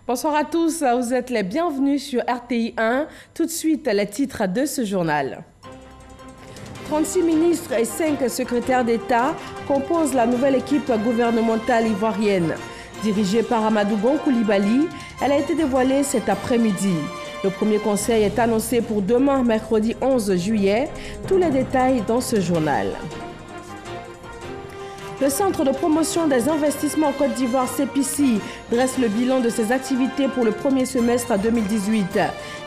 Bonsoir à tous, vous êtes les bienvenus sur RTI 1. Tout de suite, les titres de ce journal. 36 ministres et 5 secrétaires d'État composent la nouvelle équipe gouvernementale ivoirienne. Dirigée par Amadou Gon Coulibaly, elle a été dévoilée cet après-midi. Le premier conseil est annoncé pour demain, mercredi 11 juillet. Tous les détails dans ce journal. Le Centre de promotion des investissements en Côte d'Ivoire, CEPICI, dresse le bilan de ses activités pour le premier semestre 2018.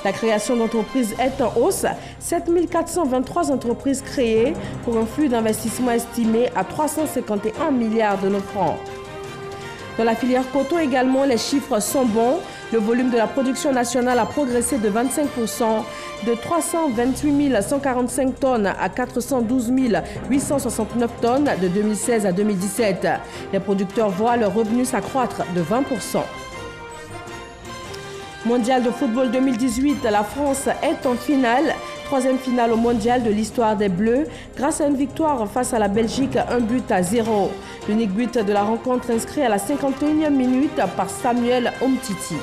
La création d'entreprises est en hausse. 7 423 entreprises créées pour un flux d'investissement estimé à 351 milliards de nos francs. Dans la filière coton également, les chiffres sont bons. Le volume de la production nationale a progressé de 25%, de 328 145 tonnes à 412 869 tonnes de 2016 à 2017. Les producteurs voient leurs revenus s'accroître de 20%. Mondial de football 2018, la France est en finale. Troisième finale au mondial de l'histoire des Bleus, grâce à une victoire face à la Belgique, 1-0. L'unique but de la rencontre inscrit à la 51e minute par Samuel Umtiti.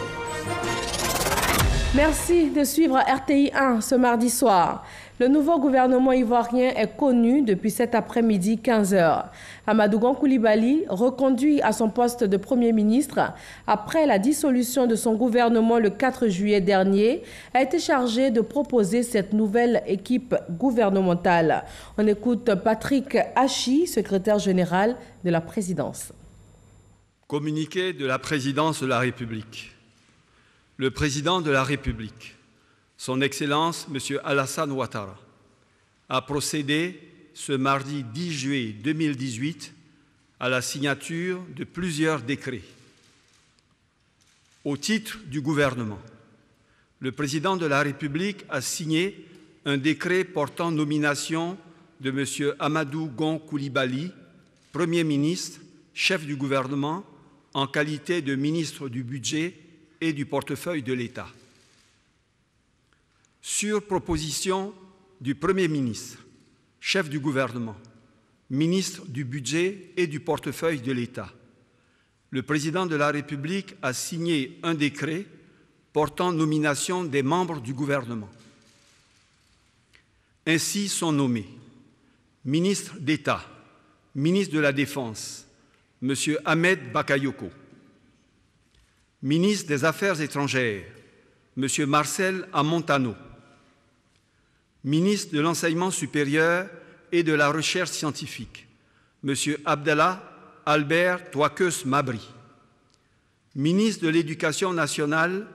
Merci de suivre RTI 1 ce mardi soir. Le nouveau gouvernement ivoirien est connu depuis cet après-midi 15h. Amadou Gon Coulibaly, reconduit à son poste de Premier ministre après la dissolution de son gouvernement le 4 juillet dernier, a été chargé de proposer cette nouvelle équipe gouvernementale. On écoute Patrick Hachi, secrétaire général de la présidence. Communiqué de la présidence de la République. Le président de la République, son Excellence M. Alassane Ouattara, a procédé ce mardi 10 juillet 2018 à la signature de plusieurs décrets. Au titre du gouvernement, le président de la République a signé un décret portant nomination de M. Amadou Gon Coulibaly, Premier ministre, chef du gouvernement, en qualité de ministre du Budget et du portefeuille de l'État. Sur proposition du Premier ministre, chef du gouvernement, ministre du Budget et du portefeuille de l'État, le président de la République a signé un décret portant nomination des membres du gouvernement. Ainsi sont nommés ministre d'État, ministre de la Défense, M. Ahmed Bakayoko, ministre des Affaires étrangères, M. Marcel Amontano, ministre de l'Enseignement supérieur et de la Recherche scientifique, M. Abdallah Albert Touakeus Mabri, ministre de l'Éducation nationale,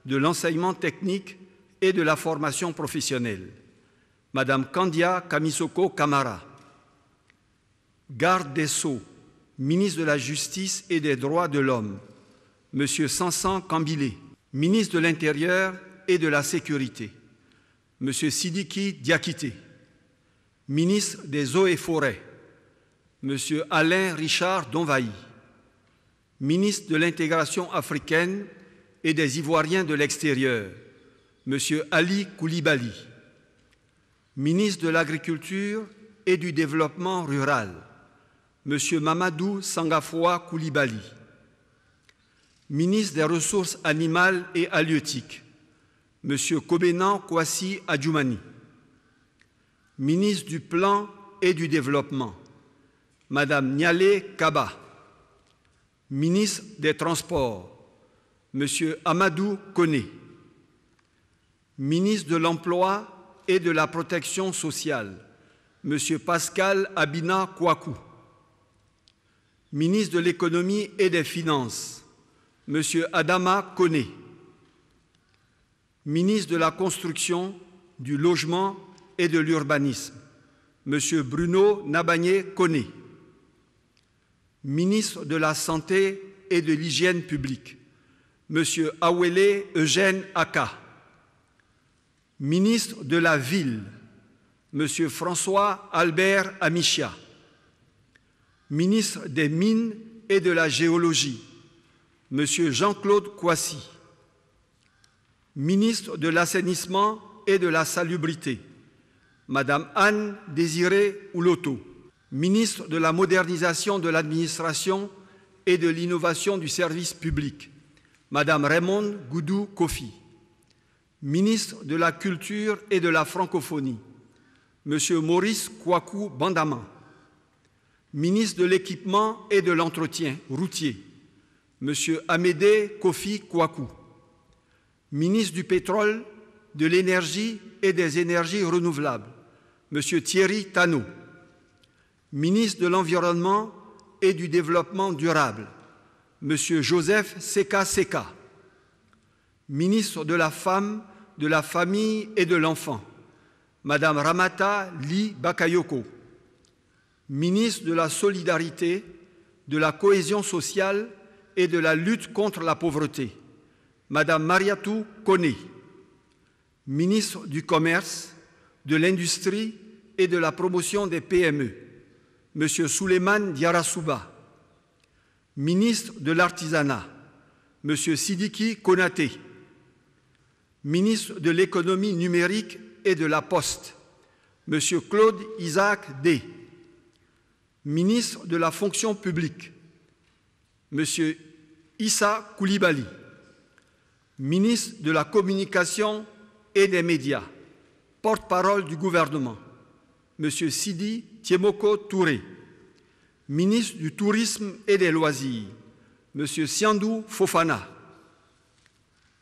de l'Enseignement technique et de la formation professionnelle, Mme Kandia Kamisoko Kamara, garde des Sceaux, ministre de la Justice et des Droits de l'Homme, M. Sansan Kambilé, ministre de l'Intérieur et de la Sécurité, M. Sidiki Diakité, ministre des Eaux et Forêts, M. Alain Richard Donvaï, ministre de l'Intégration africaine et des Ivoiriens de l'extérieur, M. Ali Coulibaly, ministre de l'Agriculture et du Développement rural, M. Mamadou Sangafoua Coulibaly, ministre des Ressources animales et halieutiques, M. Kobenan Kwasi Adjoumani, ministre du Plan et du Développement, Mme Nialé Kaba, ministre des Transports, M. Amadou Koné, ministre de l'Emploi et de la Protection sociale, M. Pascal Abina Kouakou, ministre de l'Économie et des Finances, M. Adama Koné, ministre de la Construction, du Logement et de l'Urbanisme, M. Bruno Nabagné Koné, ministre de la Santé et de l'Hygiène publique, M. Awele Eugène Aka, ministre de la Ville, M. François Albert Amichia, ministre des Mines et de la Géologie, M. Jean-Claude Kouassi, ministre de l'Assainissement et de la Salubrité, Mme Anne Désirée Ouloto, ministre de la Modernisation de l'Administration et de l'Innovation du service public, Madame Raymond Goudou Kofi. Ministre de la Culture et de la Francophonie, Monsieur Maurice Kouakou Bandama. Ministre de l'Équipement et de l'Entretien routier, Monsieur Amédée Kofi Kouakou. Ministre du Pétrole, de l'Énergie et des Énergies renouvelables, Monsieur Thierry Tano. Ministre de l'Environnement et du Développement durable, Monsieur Joseph Seka Seka. Ministre de la Femme, de la Famille et de l'Enfant, Madame Ramata Ly Bakayoko. Ministre de la Solidarité, de la Cohésion sociale et de la lutte contre la pauvreté, Madame Mariatou Koné. Ministre du Commerce, de l'Industrie et de la Promotion des PME, Monsieur Souleymane Diarra-Souba. Ministre de l'Artisanat, Monsieur Sidiki Konaté. Ministre de l'Économie numérique et de la Poste, Monsieur Claude Isaac Day. Ministre de la Fonction publique, Monsieur Issa Koulibaly. Ministre de la Communication et des Médias, porte-parole du gouvernement, Monsieur Sidi Tiemoko Touré. Ministre du Tourisme et des Loisirs, Monsieur Siandou Fofana.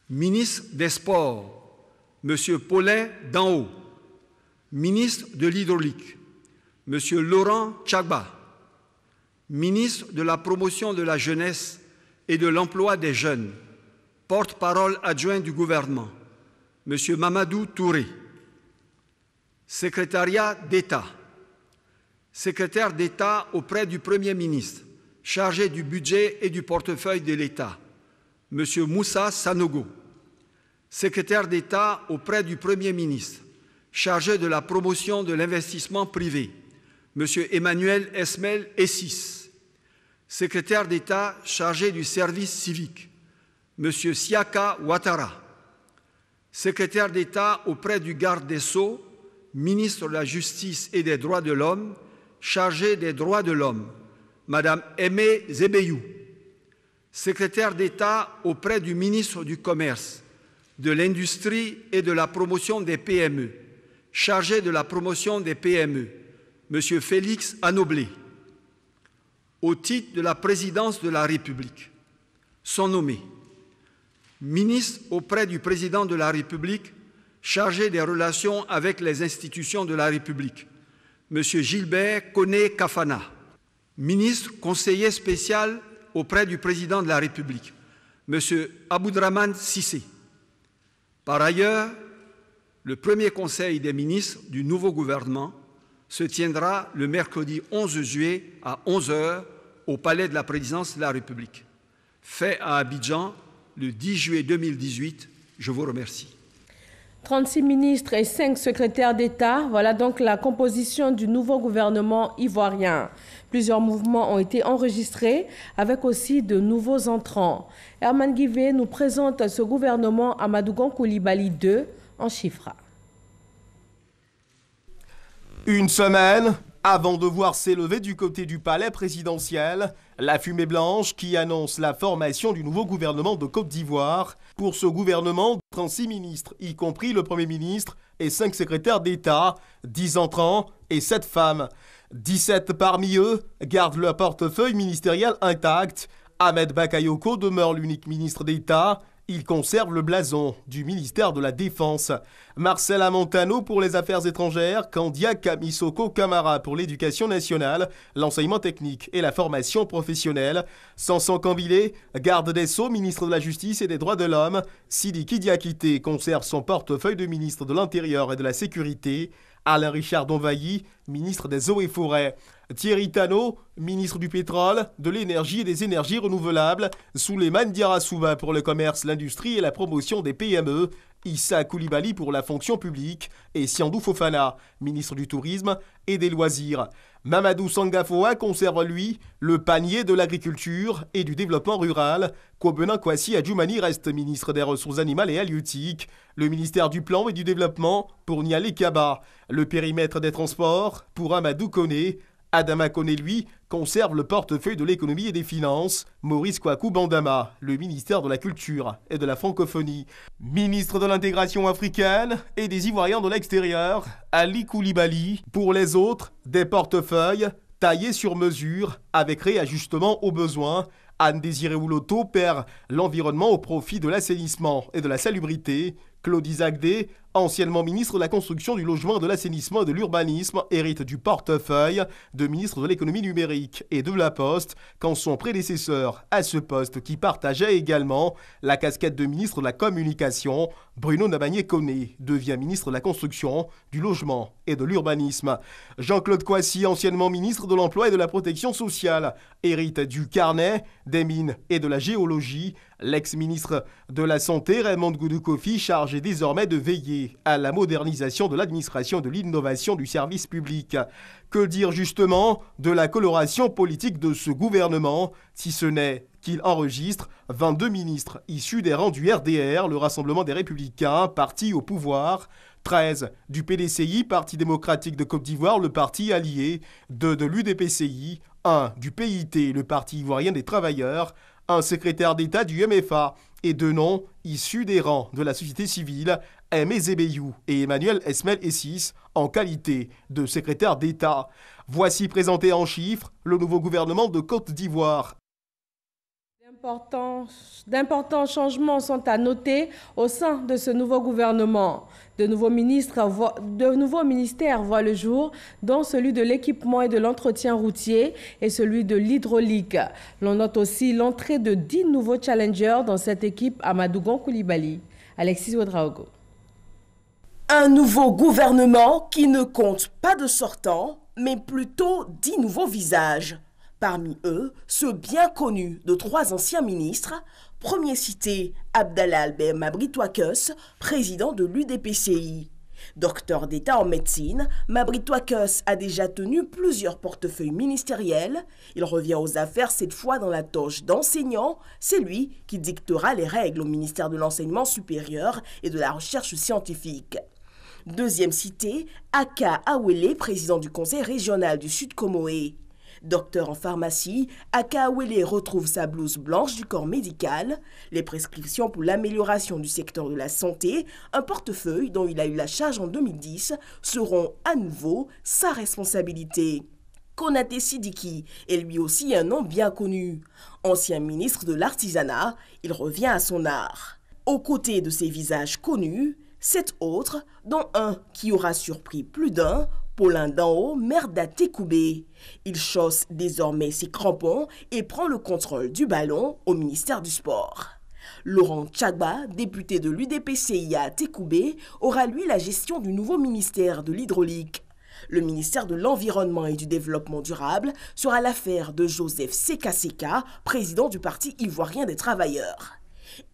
Ministre des Sports, Monsieur Paulin Danho. Ministre de l'Hydraulique, Monsieur Laurent Tchagba. Ministre de la Promotion de la Jeunesse et de l'Emploi des Jeunes, porte-parole adjoint du gouvernement, Monsieur Mamadou Touré. Secrétariat d'État. Secrétaire d'État auprès du Premier ministre, chargé du budget et du portefeuille de l'État, Monsieur Moussa Sanogo. Secrétaire d'État auprès du Premier ministre, chargé de la promotion de l'investissement privé, Monsieur Emmanuel Esmel Essis. Secrétaire d'État chargé du service civique, Monsieur Siaka Ouattara. Secrétaire d'État auprès du garde des Sceaux, ministre de la Justice et des Droits de l'Homme, chargé des Droits de l'Homme, Madame Aimé Zebeyou. Secrétaire d'État auprès du ministre du Commerce, de l'Industrie et de la Promotion des PME, chargé de la promotion des PME, Monsieur Félix Anoblé. Au titre de la présidence de la République, sont nommés ministre auprès du président de la République, chargé des relations avec les institutions de la République, Monsieur Gilbert Koné Kafana. Ministre conseiller spécial auprès du président de la République, Monsieur Aboudraman Sissé. Par ailleurs, le premier conseil des ministres du nouveau gouvernement se tiendra le mercredi 11 juillet à 11 h au Palais de la Présidence de la République. Fait à Abidjan le 10 juillet 2018. Je vous remercie. 36 ministres et 5 secrétaires d'État, voilà donc la composition du nouveau gouvernement ivoirien. Plusieurs mouvements ont été enregistrés avec aussi de nouveaux entrants. Herman Guivet nous présente ce gouvernement Amadougon Koulibaly II en chiffres. Une semaine avant de voir s'élever du côté du palais présidentiel la fumée blanche qui annonce la formation du nouveau gouvernement de Côte d'Ivoire. Pour ce gouvernement, 36 ministres, y compris le Premier ministre, et 5 secrétaires d'État, 10 entrants et 7 femmes. 17 parmi eux gardent leur portefeuille ministériel intact. Ahmed Bakayoko demeure l'unique ministre d'État. Il conserve le blason du ministère de la Défense. Marcela Montano pour les Affaires étrangères, Kandia Kamisoko Kamara pour l'Éducation nationale, l'enseignement technique et la formation professionnelle, Sanson Kambilé, garde des Sceaux, ministre de la Justice et des Droits de l'Homme, Sidiki Diakité conserve son portefeuille de ministre de l'Intérieur et de la Sécurité, Alain Richard Donvailly, ministre des Eaux et Forêts. Thierry Tano, ministre du Pétrole, de l'Énergie et des Énergies renouvelables. Souleymane Diarra-Souba pour le commerce, l'industrie et la promotion des PME. Issa Koulibaly pour la fonction publique. Et Siandou Fofana, ministre du Tourisme et des Loisirs. Mamadou Sangafoa conserve, lui, le panier de l'agriculture et du développement rural. Kobena Kwasi Adjoumani reste ministre des Ressources animales et halieutiques. Le ministère du Plan et du Développement pour Nialé Kaba. Le périmètre des transports pour Amadou Koné. Adama Koné, lui, conserve le portefeuille de l'économie et des finances, Maurice Kwaku Bandama, le ministère de la Culture et de la Francophonie. Ministre de l'intégration africaine et des Ivoiriens de l'extérieur, Ali Koulibaly. Pour les autres, des portefeuilles taillés sur mesure avec réajustement aux besoins. Anne-Désirée Ouloto perd l'environnement au profit de l'assainissement et de la salubrité. Claude Isagdé, anciennement ministre de la Construction, du Logement, de l'Assainissement et de l'Urbanisme, hérite du portefeuille de ministre de l'économie numérique et de la Poste, quand son prédécesseur à ce poste, qui partageait également la casquette de ministre de la Communication, Bruno Nabagné-Koné, devient ministre de la Construction, du Logement et de l'Urbanisme. Jean-Claude Kouassi, anciennement ministre de l'Emploi et de la Protection sociale, hérite du carnet, des mines et de la géologie. L'ex-ministre de la Santé, Raymond Goudou-Kofi, chargé désormais de veiller à la modernisation de l'administration et de l'innovation du service public. Que dire justement de la coloration politique de ce gouvernement, si ce n'est qu'il enregistre 22 ministres issus des rangs du RDR, le Rassemblement des Républicains, parti au pouvoir, 13 du PDCI, Parti démocratique de Côte d'Ivoire, le parti allié, 2 de l'UDPCI, 1 du PIT, le Parti ivoirien des travailleurs, un secrétaire d'État du MFA et 2 noms issus des rangs de la société civile, Aimé Zébeyou et Emmanuel Esmel Essis, en qualité de secrétaire d'État. Voici présenté en chiffres le nouveau gouvernement de Côte d'Ivoire. D'importants changements sont à noter au sein de ce nouveau gouvernement. De nouveaux ministères voient le jour, dont celui de l'équipement et de l'entretien routier et celui de l'hydraulique. L'on note aussi l'entrée de 10 nouveaux challengers dans cette équipe à Madougon Koulibaly. Alexis Ouedraogo. Un nouveau gouvernement qui ne compte pas de sortants, mais plutôt 10 nouveaux visages. Parmi eux, ceux bien connus de 3 anciens ministres. Premier cité, Abdallah Albert Mabry Touakeus, président de l'UDPCI. Docteur d'État en médecine, Mabry Touakeus a déjà tenu plusieurs portefeuilles ministériels. Il revient aux affaires cette fois dans la toge d'enseignant. C'est lui qui dictera les règles au ministère de l'Enseignement supérieur et de la Recherche scientifique. Deuxième cité, Aka Awele, président du Conseil régional du Sud Comoé. Docteur en pharmacie, Aka Awele retrouve sa blouse blanche du corps médical, les prescriptions pour l'amélioration du secteur de la santé, un portefeuille dont il a eu la charge en 2010, seront à nouveau sa responsabilité. Konaté Sidiki est lui aussi un nom bien connu. Ancien ministre de l'Artisanat, il revient à son art. Aux côtés de ces visages connus, 7 autres, dont un qui aura surpris plus d'un, Paulin Danho, Merda Tekoubé. Il chausse désormais ses crampons et prend le contrôle du ballon au ministère du Sport. Laurent Tchagba, député de l'UDPCI à Tekoubé, aura lui la gestion du nouveau ministère de l'hydraulique. Le ministère de l'Environnement et du Développement durable sera l'affaire de Joseph Seka, président du Parti ivoirien des travailleurs.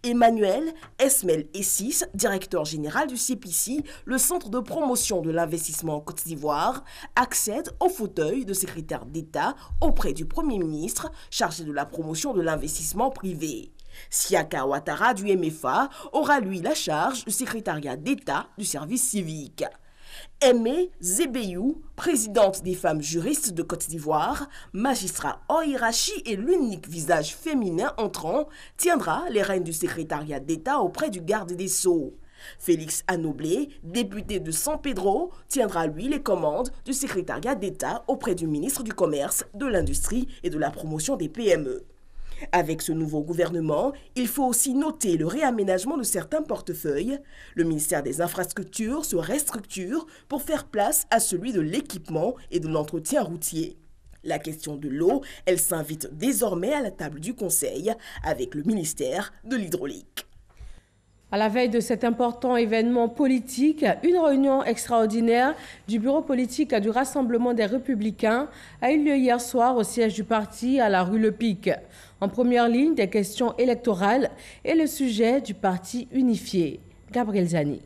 Emmanuel Esmel Essis, directeur général du CPC, le Centre de promotion de l'investissement en Côte d'Ivoire, accède au fauteuil de secrétaire d'État auprès du Premier ministre chargé de la promotion de l'investissement privé. Siaka Ouattara du MFA aura lui la charge du secrétariat d'État du service civique. Aimé Zébeyou, présidente des femmes juristes de Côte d'Ivoire, magistrat Oirachi et l'unique visage féminin entrant, tiendra les rênes du secrétariat d'État auprès du garde des Sceaux. Félix Anoblé, député de San Pedro, tiendra lui les commandes du secrétariat d'État auprès du ministre du Commerce, de l'Industrie et de la Promotion des PME. Avec ce nouveau gouvernement, il faut aussi noter le réaménagement de certains portefeuilles. Le ministère des Infrastructures se restructure pour faire place à celui de l'équipement et de l'entretien routier. La question de l'eau, elle s'invite désormais à la table du Conseil avec le ministère de l'Hydraulique. À la veille de cet important événement politique, une réunion extraordinaire du bureau politique du Rassemblement des Républicains a eu lieu hier soir au siège du parti à la rue Le Pic. En première ligne, des questions électorales et le sujet du parti unifié. Gabriel Zani.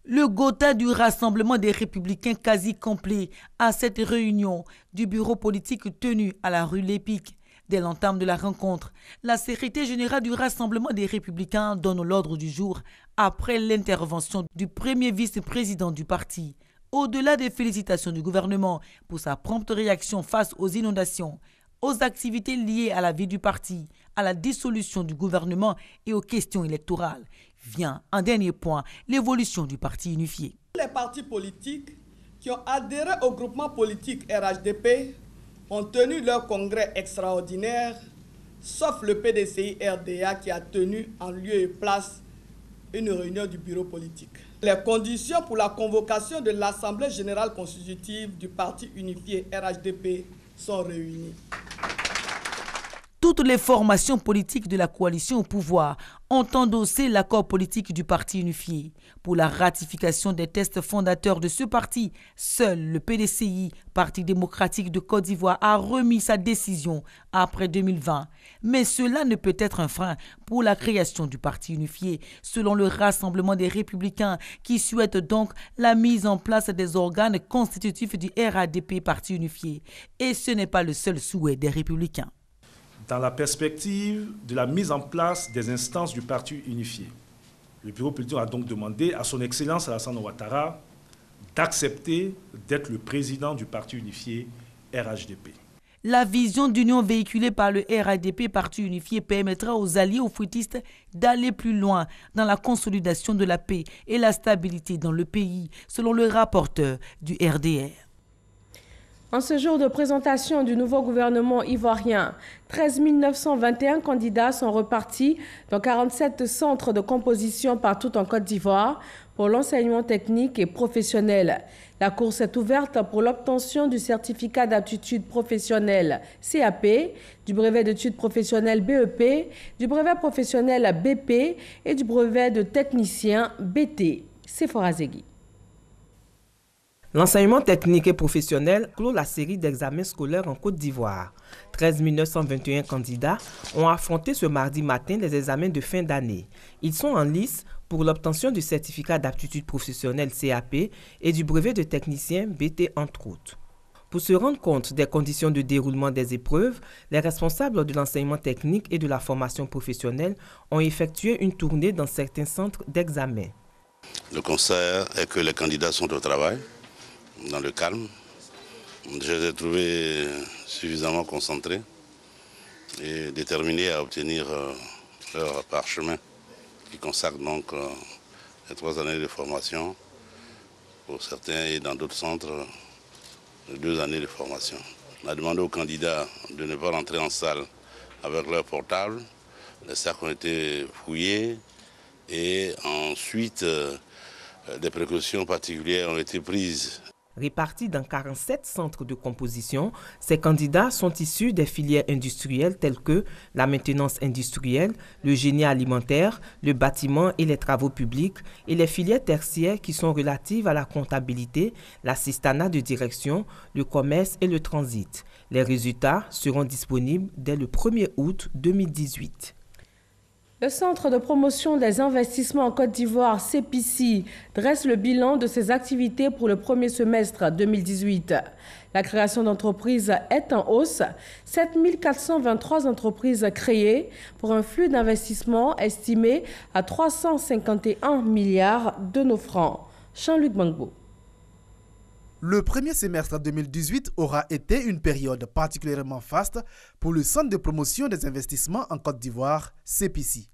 Le quota du Rassemblement des Républicains quasi complet à cette réunion du bureau politique tenu à la rue Le Pic. Dès l'entame de la rencontre, la secrétaire générale du Rassemblement des Républicains donne l'ordre du jour après l'intervention du premier vice-président du parti. Au-delà des félicitations du gouvernement pour sa prompte réaction face aux inondations, aux activités liées à la vie du parti, à la dissolution du gouvernement et aux questions électorales, vient en dernier point l'évolution du parti unifié. Les partis politiques qui ont adhéré au groupement politique RHDP ont tenu leur congrès extraordinaire, sauf le PDCI-RDA qui a tenu en lieu et place une réunion du bureau politique. Les conditions pour la convocation de l'Assemblée générale constitutive du parti unifié RHDP sont réunies. Toutes les formations politiques de la coalition au pouvoir ont endossé l'accord politique du parti unifié. Pour la ratification des textes fondateurs de ce parti, seul le PDCI, Parti démocratique de Côte d'Ivoire, a remis sa décision après 2020. Mais cela ne peut être un frein pour la création du parti unifié, selon le Rassemblement des Républicains, qui souhaite donc la mise en place des organes constitutifs du RHDP Parti unifié. Et ce n'est pas le seul souhait des Républicains. Dans la perspective de la mise en place des instances du parti unifié, le bureau politique a donc demandé à son Excellence Alassane Ouattara d'accepter d'être le président du parti unifié RHDP. La vision d'union véhiculée par le RHDP Parti unifié permettra aux alliés aux fruitistes d'aller plus loin dans la consolidation de la paix et la stabilité dans le pays, selon le rapporteur du RDR. En ce jour de présentation du nouveau gouvernement ivoirien, 13 921 candidats sont repartis dans 47 centres de composition partout en Côte d'Ivoire pour l'enseignement technique et professionnel. La course est ouverte pour l'obtention du certificat d'aptitude professionnelle CAP, du brevet d'études professionnelles BEP, du brevet professionnel BP et du brevet de technicien BT. Sephora Zegui. L'enseignement technique et professionnel clôt la série d'examens scolaires en Côte d'Ivoire. 13 921 candidats ont affronté ce mardi matin les examens de fin d'année. Ils sont en lice pour l'obtention du certificat d'aptitude professionnelle CAP et du brevet de technicien BT entre autres. Pour se rendre compte des conditions de déroulement des épreuves, les responsables de l'enseignement technique et de la formation professionnelle ont effectué une tournée dans certains centres d'examen. Le constat est que les candidats sont au travail, dans le calme. Je les ai trouvés suffisamment concentrés et déterminés à obtenir leur parchemin qui consacre donc les 3 années de formation pour certains et dans d'autres centres 2 années de formation. On a demandé aux candidats de ne pas rentrer en salle avec leur portable. Les sacs ont été fouillés et ensuite des précautions particulières ont été prises. Répartis dans 47 centres de composition, ces candidats sont issus des filières industrielles telles que la maintenance industrielle, le génie alimentaire, le bâtiment et les travaux publics, et les filières tertiaires qui sont relatives à la comptabilité, l'assistanat de direction, le commerce et le transit. Les résultats seront disponibles dès le 1er août 2018. Le Centre de promotion des investissements en Côte d'Ivoire, CEPICI, dresse le bilan de ses activités pour le premier semestre 2018. La création d'entreprises est en hausse. 7 423 entreprises créées pour un flux d'investissement estimé à 351 milliards de nos francs. Jean-Luc Bangbo. Le premier semestre 2018 aura été une période particulièrement faste pour le Centre de promotion des investissements en Côte d'Ivoire, CEPICI.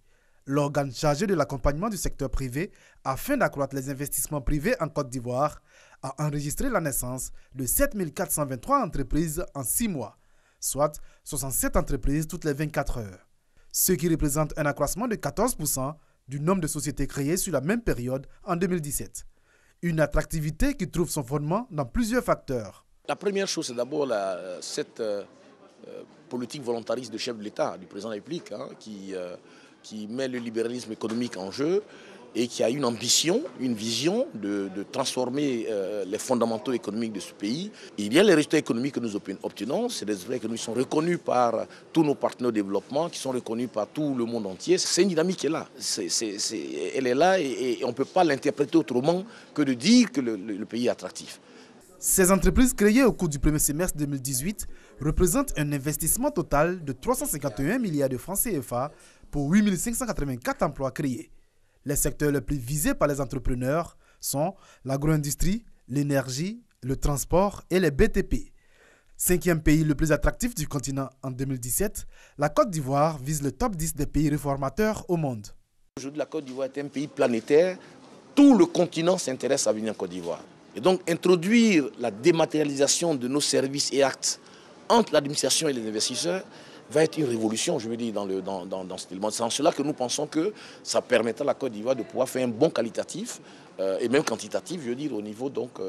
L'organe chargé de l'accompagnement du secteur privé afin d'accroître les investissements privés en Côte d'Ivoire a enregistré la naissance de 7 423 entreprises en 6 mois, soit 67 entreprises toutes les 24 heures, ce qui représente un accroissement de 14% du nombre de sociétés créées sur la même période en 2017. Une attractivité qui trouve son fondement dans plusieurs facteurs. La première chose, c'est d'abord cette politique volontariste du chef de l'État, du président de la République, qui met le libéralisme économique en jeu et qui a une ambition, une vision de transformer les fondamentaux économiques de ce pays. Et il y a les résultats économiques que nous obtenons, c'est des résultats économiques qui sont reconnus par tous nos partenaires de développement, qui sont reconnus par tout le monde entier. C'est une dynamique qui est là. Elle est là et on ne peut pas l'interpréter autrement que de dire que le pays est attractif. Ces entreprises créées au cours du premier semestre 2018 représentent un investissement total de 351 milliards de francs CFA pour 8 584 emplois créés. Les secteurs les plus visés par les entrepreneurs sont l'agro-industrie, l'énergie, le transport et les BTP. 5e pays le plus attractif du continent en 2017, la Côte d'Ivoire vise le top 10 des pays réformateurs au monde. Aujourd'hui, la Côte d'Ivoire est un pays planétaire. Tout le continent s'intéresse à venir en Côte d'Ivoire. Et donc, introduire la dématérialisation de nos services et actes entre l'administration et les investisseurs va être une révolution, je veux dire, dans cet élément. C'est en cela que nous pensons que ça permettra à la Côte d'Ivoire de pouvoir faire un bond qualitatif et même quantitatif, je veux dire, au niveau donc,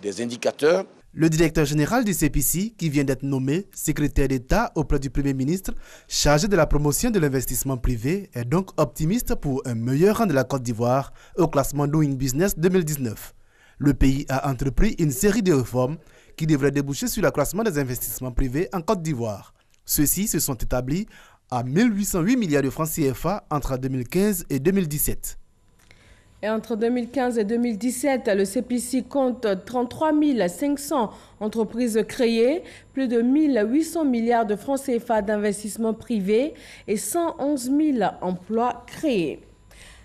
des indicateurs. Le directeur général du CPC, qui vient d'être nommé secrétaire d'État auprès du Premier ministre, chargé de la promotion de l'investissement privé, est donc optimiste pour un meilleur rang de la Côte d'Ivoire au classement Doing Business 2019. Le pays a entrepris une série de réformes qui devraient déboucher sur l'accroissement des investissements privés en Côte d'Ivoire. Ceux-ci se sont établis à 1808 milliards de francs CFA entre 2015 et 2017. Et entre 2015 et 2017, le CPC compte 33 500 entreprises créées, plus de 1800 milliards de francs CFA d'investissement privé et 111 000 emplois créés.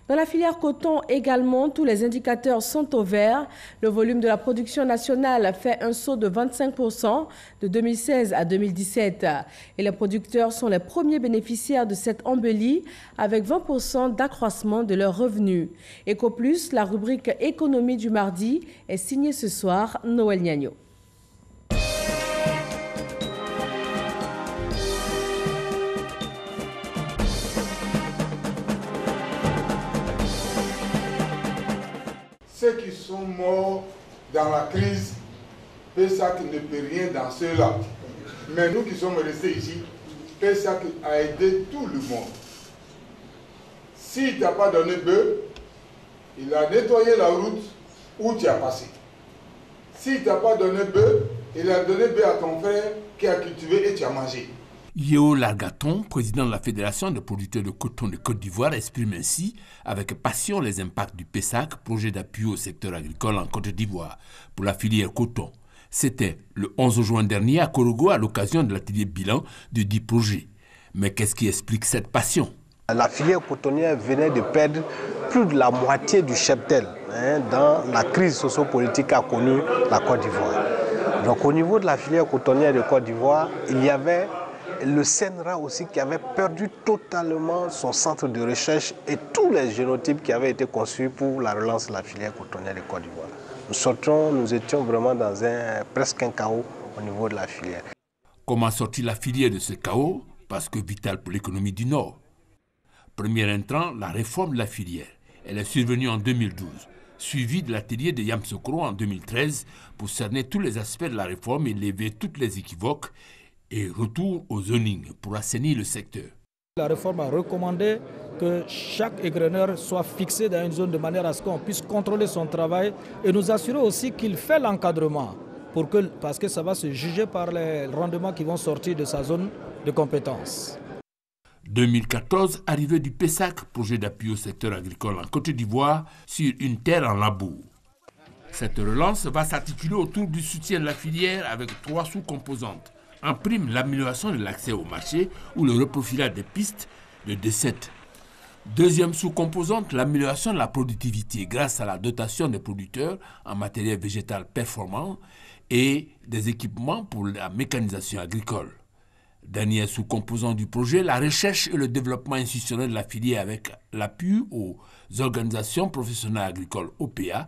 Dans la filière coton également, tous les indicateurs sont au vert. Le volume de la production nationale fait un saut de 25% de 2016 à 2017. Et les producteurs sont les premiers bénéficiaires de cette embellie avec 20% d'accroissement de leurs revenus. EcoPlus, la rubrique économie du mardi, est signée ce soir Noël Niagno. Ceux qui sont morts dans la crise, PESAC ne peut rien dans cela. Mais nous qui sommes restés ici, PESAC a aidé tout le monde. S'il ne t'a pas donné bœuf, il a nettoyé la route où tu as passé. S'il ne t'a pas donné bœuf, il a donné bœuf à ton frère qui a cultivé et tu as mangé. Yeo Largaton, président de la Fédération des producteurs de coton de Côte d'Ivoire, exprime ainsi avec passion les impacts du PESAC, projet d'appui au secteur agricole en Côte d'Ivoire, pour la filière coton. C'était le 11 juin dernier à Korogo à l'occasion de l'atelier bilan de 10 projets. Mais qu'est-ce qui explique cette passion? La filière cotonnière venait de perdre plus de la moitié du cheptel dans la crise sociopolitique qu'a connue la Côte d'Ivoire. Donc au niveau de la filière cotonnière de Côte d'Ivoire, il y avait le CNRA aussi qui avait perdu totalement son centre de recherche et tous les génotypes qui avaient été conçus pour la relance de la filière cotonnière de Côte d'Ivoire. Nous étions vraiment dans presque un chaos au niveau de la filière. Comment sortir la filière de ce chaos? Parce que vital pour l'économie du Nord. Premier intrant, la réforme de la filière. Elle est survenue en 2012, suivie de l'atelier de Yamsoukro en 2013 pour cerner tous les aspects de la réforme et lever toutes les équivoques et retour au zoning pour assainir le secteur. La réforme a recommandé que chaque égreneur soit fixé dans une zone de manière à ce qu'on puisse contrôler son travail et nous assurer aussi qu'il fait l'encadrement parce que ça va se juger par les rendements qui vont sortir de sa zone de compétence. 2014, arrivée du PESAC, projet d'appui au secteur agricole en Côte d'Ivoire, sur une terre en labour. Cette relance va s'articuler autour du soutien de la filière avec 3 sous-composantes. En prime, l'amélioration de l'accès au marché ou le reprofilage des pistes de D7. Deuxième sous-composante, l'amélioration de la productivité grâce à la dotation des producteurs en matériel végétal performant et des équipements pour la mécanisation agricole. Dernier sous-composant du projet, la recherche et le développement institutionnel de la filière avec l'appui aux organisations professionnelles agricoles OPA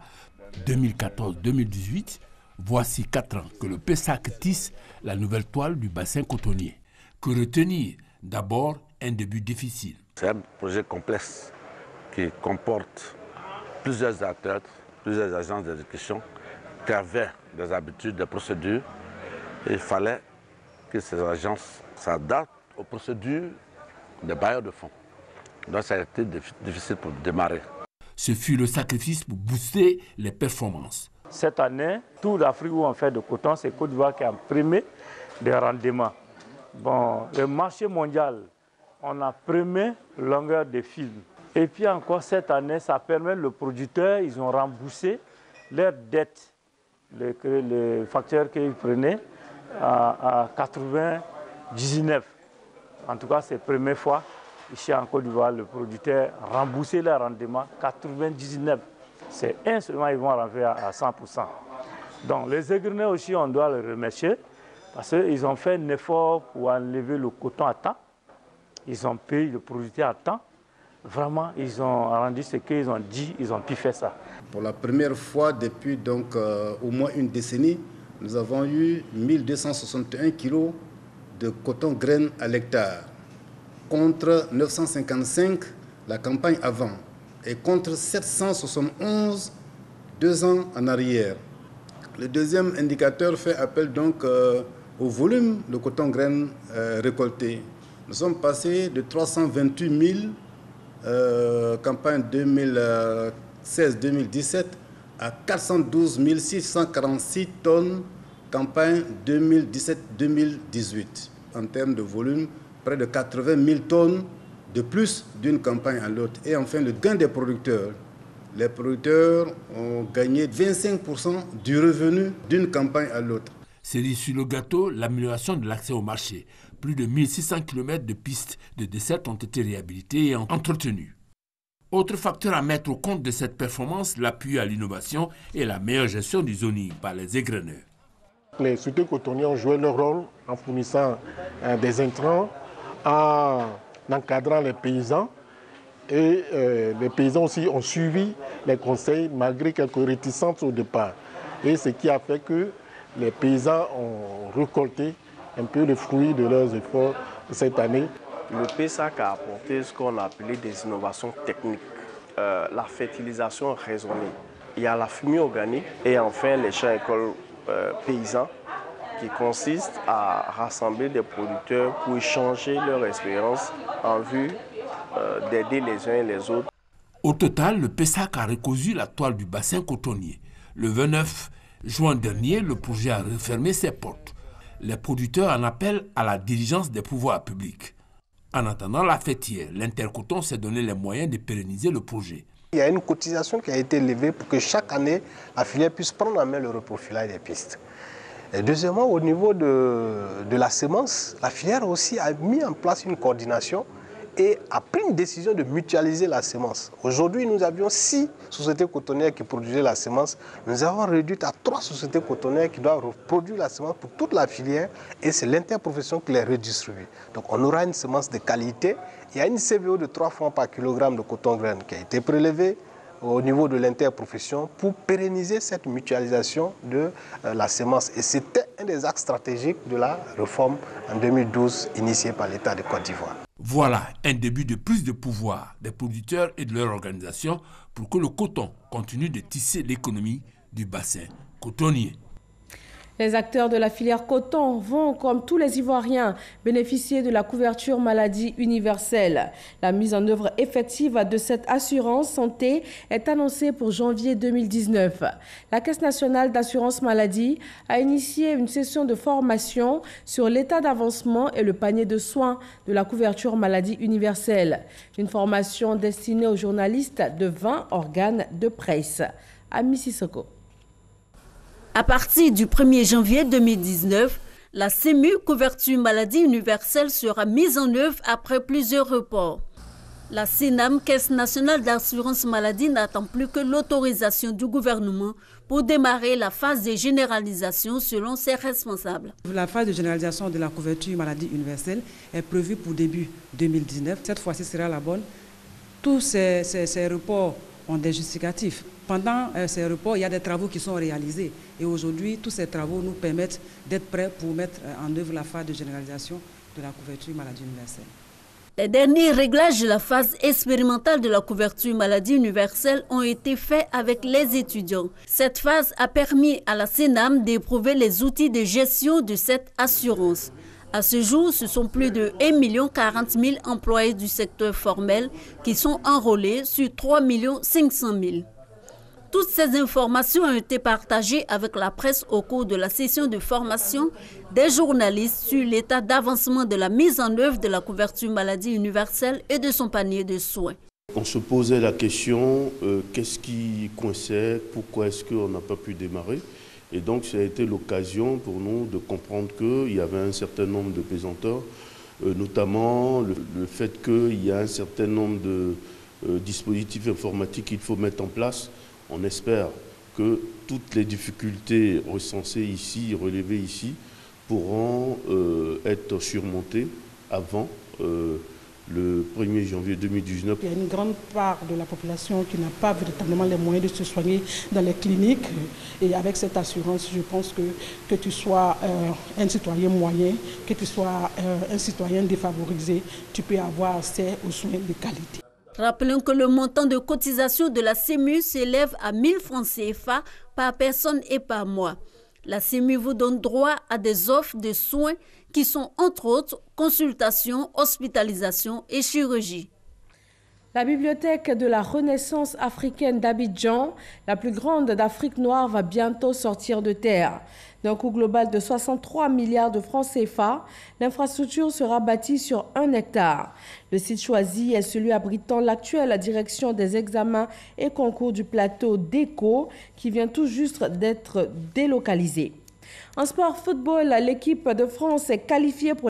2014-2018. Voici 4 ans que le PESAC tisse la nouvelle toile du bassin cotonnier. Que retenir? D'abord, un début difficile. C'est un projet complexe qui comporte plusieurs acteurs, plusieurs agences d'exécution qui avaient des habitudes, des procédures. Et il fallait que ces agences s'adaptent aux procédures des bailleurs de fonds. Donc ça a été difficile pour démarrer. Ce fut le sacrifice pour booster les performances. Cette année, toute l'Afrique où on fait de coton, c'est Côte d'Ivoire qui a primé des rendements. Bon, le marché mondial, on a primé longueur de fil. Et puis encore cette année, ça permet aux producteurs, ils ont remboursé leurs dettes, les facteurs qu'ils prenaient à 99. En tout cas, c'est la première fois ici en Côte d'Ivoire, le producteur a remboursé leurs rendements 99. C'est un seulement, ils vont arriver à 100%. Donc les égreneurs aussi, on doit les remercier parce qu'ils ont fait un effort pour enlever le coton à temps. Ils ont payé le producteur à temps. Vraiment, ils ont rendu ce qu'ils ont dit, ils ont pu faire ça. Pour la première fois depuis donc, au moins une décennie, nous avons eu 1261 kg de coton graine à l'hectare, contre 955 la campagne avant et contre 771 2 ans en arrière. Le deuxième indicateur fait appel donc au volume de coton graine récolté. Nous sommes passés de 328 000 campagne 2016-2017 à 412 646 tonnes campagne 2017-2018. En termes de volume, près de 80 000 tonnes de plus d'une campagne à l'autre. Et enfin, le gain des producteurs. Les producteurs ont gagné 25% du revenu d'une campagne à l'autre. Cerise sur le gâteau, l'amélioration de l'accès au marché. Plus de 1600 km de pistes de dessert ont été réhabilitées et entretenues. Autre facteur à mettre au compte de cette performance, l'appui à l'innovation et la meilleure gestion du zoning par les égreneurs. Les sociétés cotonnières ont joué leur rôle en fournissant des intrants, en encadrant les paysans. Et les paysans aussi ont suivi les conseils malgré quelques réticences au départ. Et ce qui a fait que les paysans ont récolté un peu les fruits de leurs efforts cette année. Le PESAC a apporté ce qu'on a appelé des innovations techniques. La fertilisation raisonnée. Il y a la fumée organique et enfin les champs écoles paysans qui consistent à rassembler des producteurs pour échanger leur expérience en vue d'aider les uns et les autres. Au total, le PESAC a recousu la toile du bassin cotonnier. Le 29 juin dernier, le projet a refermé ses portes. Les producteurs en appellent à la diligence des pouvoirs publics. En attendant la fêtière, l'Intercoton s'est donné les moyens de pérenniser le projet. Il y a une cotisation qui a été levée pour que chaque année, la filière puisse prendre en main le reprofilage des pistes. Et deuxièmement, au niveau de la semence, la filière aussi a mis en place une coordination et a pris une décision de mutualiser la semence. Aujourd'hui, nous avions 6 sociétés cotonnières qui produisaient la semence. Nous avons réduit à 3 sociétés cotonnières qui doivent reproduire la semence pour toute la filière et c'est l'interprofession qui les redistribue. Donc on aura une semence de qualité. Il y a une CVO de 3 francs par kilogramme de coton graine qui a été prélevée au niveau de l'interprofession pour pérenniser cette mutualisation de la semence. Et c'était un des axes stratégiques de la réforme en 2012 initiée par l'État de Côte d'Ivoire. Voilà un début de prise de pouvoir des producteurs et de leur organisation pour que le coton continue de tisser l'économie du bassin cotonnier. Les acteurs de la filière coton vont, comme tous les Ivoiriens, bénéficier de la couverture maladie universelle. La mise en œuvre effective de cette assurance santé est annoncée pour janvier 2019. La Caisse nationale d'assurance maladie a initié une session de formation sur l'état d'avancement et le panier de soins de la couverture maladie universelle. Une formation destinée aux journalistes de 20 organes de presse. Ami Sissoko. À partir du 1er janvier 2019, la CEMU, couverture maladie universelle, sera mise en œuvre après plusieurs reports. La CNAM, Caisse nationale d'assurance maladie, n'attend plus que l'autorisation du gouvernement pour démarrer la phase de généralisation selon ses responsables. La phase de généralisation de la couverture maladie universelle est prévue pour début 2019. Cette fois-ci sera la bonne. Tous ces reports ont des justificatifs. Pendant ces reports, il y a des travaux qui sont réalisés. Et aujourd'hui, tous ces travaux nous permettent d'être prêts pour mettre en œuvre la phase de généralisation de la couverture maladie universelle. Les derniers réglages de la phase expérimentale de la couverture maladie universelle ont été faits avec les étudiants. Cette phase a permis à la CNAM d'éprouver les outils de gestion de cette assurance. À ce jour, ce sont plus de 1 040 000 employés du secteur formel qui sont enrôlés sur 3 500 000. Toutes ces informations ont été partagées avec la presse au cours de la session de formation des journalistes sur l'état d'avancement de la mise en œuvre de la couverture maladie universelle et de son panier de soins. On se posait la question, qu'est-ce qui coinçait, pourquoi est-ce qu'on n'a pas pu démarrer? Et donc ça a été l'occasion pour nous de comprendre qu'il y avait un certain nombre de pesanteurs, notamment le fait qu'il y a un certain nombre de dispositifs informatiques qu'il faut mettre en place. On espère que toutes les difficultés recensées ici, relevées ici, pourront être surmontées avant le 1er janvier 2019. Il y a une grande part de la population qui n'a pas véritablement les moyens de se soigner dans les cliniques. Et avec cette assurance, je pense que tu sois un citoyen moyen, que tu sois un citoyen défavorisé, tu peux avoir accès aux soins de qualité. Rappelons que le montant de cotisation de la CEMU s'élève à 1000 francs CFA par personne et par mois. La CEMU vous donne droit à des offres de soins qui sont entre autres consultation, hospitalisation et chirurgie. La bibliothèque de la Renaissance africaine d'Abidjan, la plus grande d'Afrique noire, va bientôt sortir de terre. D'un coût global de 63 milliards de francs CFA, l'infrastructure sera bâtie sur 1 hectare. Le site choisi est celui abritant l'actuelle direction des examens et concours du plateau d'Éco, qui vient tout juste d'être délocalisé. En sport football, l'équipe de France est qualifiée pour